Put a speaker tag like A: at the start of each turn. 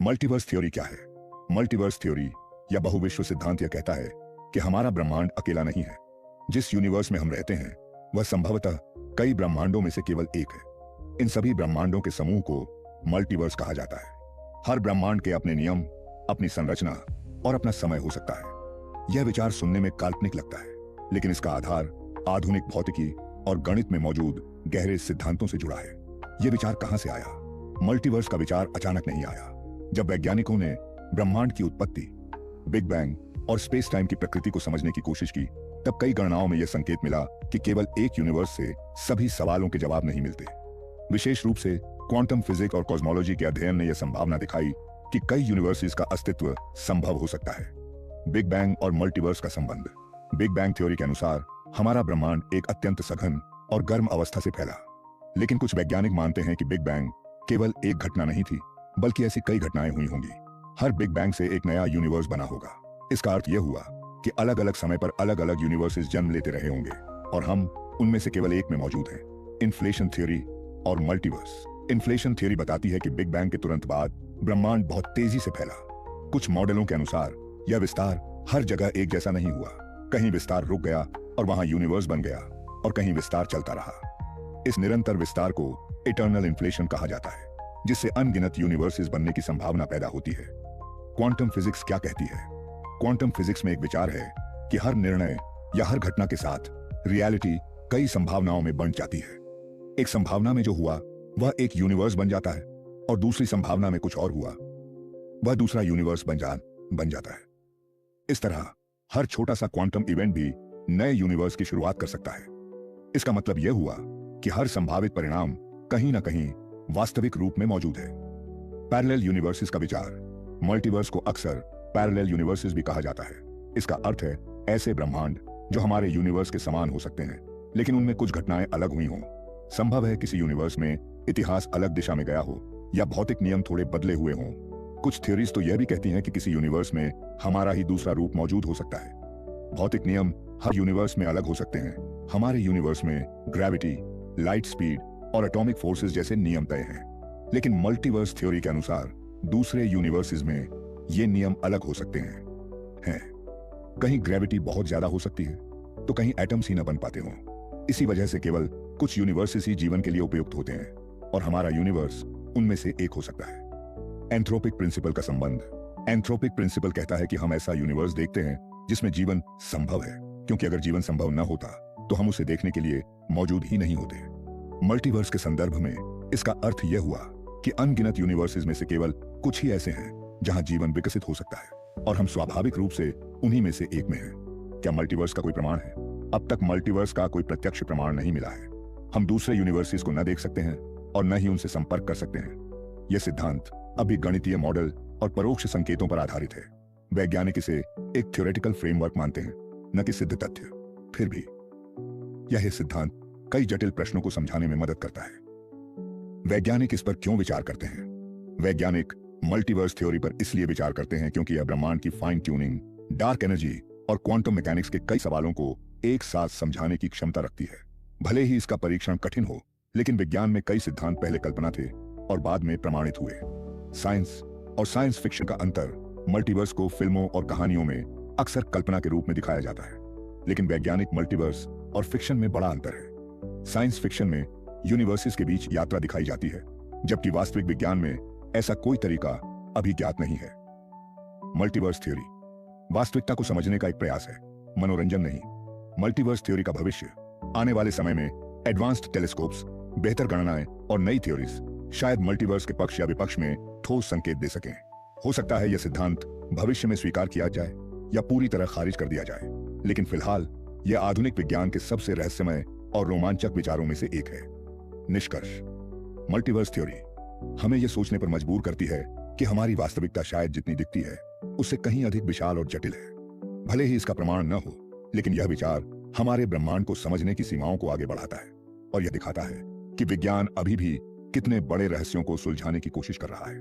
A: Multiverse theory क्या है? Multiverse theory या बहुविश्व सिद्धांत यह कहता है कि हमारा ब्रह्मांड अकेला नहीं है। जिस यूनिवर्स में हम रहते हैं वह संभवतः कई ब्रह्मांडों में से केवल एक है। इन सभी ब्रह्मांडों के समूह को मल्टीवर्स कहा जाता है। हर ब्रह्मांड के अपने नियम, अपनी संरचना और अपना समय हो सकता है। यह विचार सुनने में काल्पनिक लगता है, लेकिन इसका आधार आधुनिक भौतिकी और गणित में मौजूद गहरे सिद्धांतों से जुड़ा है। यह विचार कहां से आया? मल्टीवर्स का विचार अचानक नहीं आया। जब वैज्ञानिकों ने ब्रह्मांड की उत्पत्ति, बिग बैंग और स्पेस टाइम की प्रकृति को समझने की कोशिश की, तब कई गणनाओं में यह संकेत मिला कि केवल एक यूनिवर्स से सभी सवालों के जवाब नहीं मिलते। विशेष रूप से क्वांटम फिजिक्स और कॉस्मोलॉजी के अध्ययन ने यह संभावना दिखाई कि कई यूनिवर्सेस का अस्तित्व संभव हो सकता है। बिग बैंग और मल्टीवर्स का संबंध। बिग बैंग थ्योरी के अनुसार हमारा ब्रह्मांड एक अत्यंत सघन और गर्म अवस्था से फैला, लेकिन कुछ वैज्ञानिक मानते हैं कि बिग बैंग केवल एक घटना नहीं थी, बल्कि ऐसी कई घटनाएं हुई होंगी। हर बिग बैंग से एक नया यूनिवर्स बना होगा। इसका अर्थ यह हुआ कि अलग अलग समय पर अलग अलग यूनिवर्सेस जन्म लेते रहे होंगे और हम उनमें से केवल एक में मौजूद हैं। इन्फ्लेशन थ्योरी और मल्टीवर्स। इन्फ्लेशन थ्योरी बताती है कि बिग बैंग के तुरंत बाद ब्रह्मांड बहुत तेजी से फैला। कुछ मॉडलों के अनुसार यह विस्तार हर जगह एक जैसा नहीं हुआ। कहीं विस्तार रुक गया और वहां यूनिवर्स बन गया, और कहीं विस्तार चलता रहा। इस निरंतर विस्तार को इटर्नल इन्फ्लेशन कहा जाता है, जिससे अनगिनत यूनिवर्सेस बनने की संभावना पैदा होती है। क्वांटम फिजिक्स क्या कहती है? क्वांटम फिजिक्स में एक विचार है कि हर निर्णय या हर घटना के साथ रियलिटी कई संभावनाओं में बंट जाती है। एक संभावना में जो हुआ वह एक यूनिवर्स बन जाता है, और दूसरी संभावना में कुछ और हुआ वह दूसरा यूनिवर्स बन जाता है। इस तरह हर छोटा सा क्वांटम इवेंट भी नए यूनिवर्स की शुरुआत कर सकता है। इसका मतलब यह हुआ कि हर संभावित परिणाम कहीं ना कहीं वास्तविक रूप में मौजूद है। पैरेलल यूनिवर्सेस का विचार। मल्टीवर्स को अक्सर पैरेलल यूनिवर्सेस भी कहा जाता है। इसका अर्थ है ऐसे ब्रह्मांड जो हमारे यूनिवर्स के समान हो सकते हैं, लेकिन उनमें कुछ घटनाएं अलग हुई हों। संभव है किसी यूनिवर्स में इतिहास अलग दिशा में गया हो या भौतिक नियम थोड़े बदले हुए हों। कुछ थ्योरीज तो यह भी कहती हैं कि किसी यूनिवर्स में हमारा ही दूसरा रूप मौजूद हो सकता है। भौतिक नियम हर यूनिवर्स में अलग हो सकते हैं। हमारे यूनिवर्स में ग्रेविटी, लाइट स्पीड और एटॉमिक फोर्सेस जैसे नियम तय हैं, लेकिन मल्टीवर्स थ्योरी के अनुसार दूसरे यूनिवर्सेस में ये नियम अलग हो सकते हैं। कहीं ग्रेविटी बहुत ज्यादा हो सकती है, तो कहीं एटम्स ही न बन पाते हों। इसी वजह से केवल कुछ यूनिवर्सेस ही जीवन के लिए उपयुक्त होते हैं, और हमारा यूनिवर्स उनमें से एक हो सकता है। एंथ्रोपिक प्रिंसिपल का संबंध। एंथ्रोपिक प्रिंसिपल कहता है कि हम ऐसा यूनिवर्स देखते हैं जिसमें जीवन संभव है, क्योंकि अगर जीवन संभव न होता तो हम उसे देखने के लिए मौजूद ही नहीं होते। मल्टीवर्स के संदर्भ में इसका अर्थ यह हुआ कि अनगिनत यूनिवर्सेस में से केवल कुछ ही ऐसे हैं जहां जीवन विकसित हो सकता है, और हम स्वाभाविक रूप से उन्हीं में से एक में हैं। क्या मल्टीवर्स का कोई प्रमाण है? अब तक मल्टीवर्स का कोई प्रत्यक्ष प्रमाण नहीं मिला है। हम दूसरे यूनिवर्सेस को न देख सकते हैं और न ही उनसे संपर्क कर सकते हैं। यह सिद्धांत अभी गणितीय मॉडल और परोक्ष संकेतों पर आधारित है। वैज्ञानिक इसे एक थ्योरेटिकल फ्रेमवर्क मानते हैं, न कि सिद्ध तथ्य। फिर भी यह सिद्धांत कई जटिल प्रश्नों को समझाने में मदद करता है। वैज्ञानिक इस पर क्यों विचार करते हैं? वैज्ञानिक मल्टीवर्स थ्योरी पर इसलिए विचार करते हैं क्योंकि यह ब्रह्मांड की फाइन ट्यूनिंग, डार्क एनर्जी और क्वांटम मैकेनिक्स के कई सवालों को एक साथ समझाने की क्षमता रखती है। भले ही इसका परीक्षण कठिन हो, लेकिन विज्ञान में कई सिद्धांत पहले कल्पना थे और बाद में प्रमाणित हुए। साइंस और साइंस फिक्शन का अंतर। मल्टीवर्स को फिल्मों और कहानियों में अक्सर कल्पना के रूप में दिखाया जाता है, लेकिन वैज्ञानिक मल्टीवर्स और फिक्शन में बड़ा अंतर है। साइंस फिक्शन में यूनिवर्सेस के बीच यात्रा दिखाई जाती है, जबकि वास्तविक विज्ञान में ऐसा कोई तरीका अभी ज्ञात नहीं है। मल्टीवर्स थ्योरी वास्तविकता को समझने का एक प्रयास है, मनोरंजन नहीं। मल्टीवर्स थ्योरी का भविष्य। आने वाले समय में एडवांस्ड टेलीस्कोप्स, बेहतर गणनाएं और नई थ्योरीज शायद मल्टीवर्स के पक्ष या विपक्ष में ठोस संकेत दे सकें। हो सकता है यह सिद्धांत भविष्य में स्वीकार किया जाए या पूरी तरह खारिज कर दिया जाए, लेकिन फिलहाल यह आधुनिक विज्ञान के सबसे रहस्यमय और रोमांचक विचारों में से एक है। निष्कर्ष। मल्टीवर्स थ्योरी हमें यह सोचने पर मजबूर करती है कि हमारी वास्तविकता शायद जितनी दिखती है उससे कहीं अधिक विशाल और जटिल है। भले ही इसका प्रमाण न हो, लेकिन यह विचार हमारे ब्रह्मांड को समझने की सीमाओं को आगे बढ़ाता है, और यह दिखाता है कि विज्ञान अभी भी कितने बड़े रहस्यों को सुलझाने की कोशिश कर रहा है।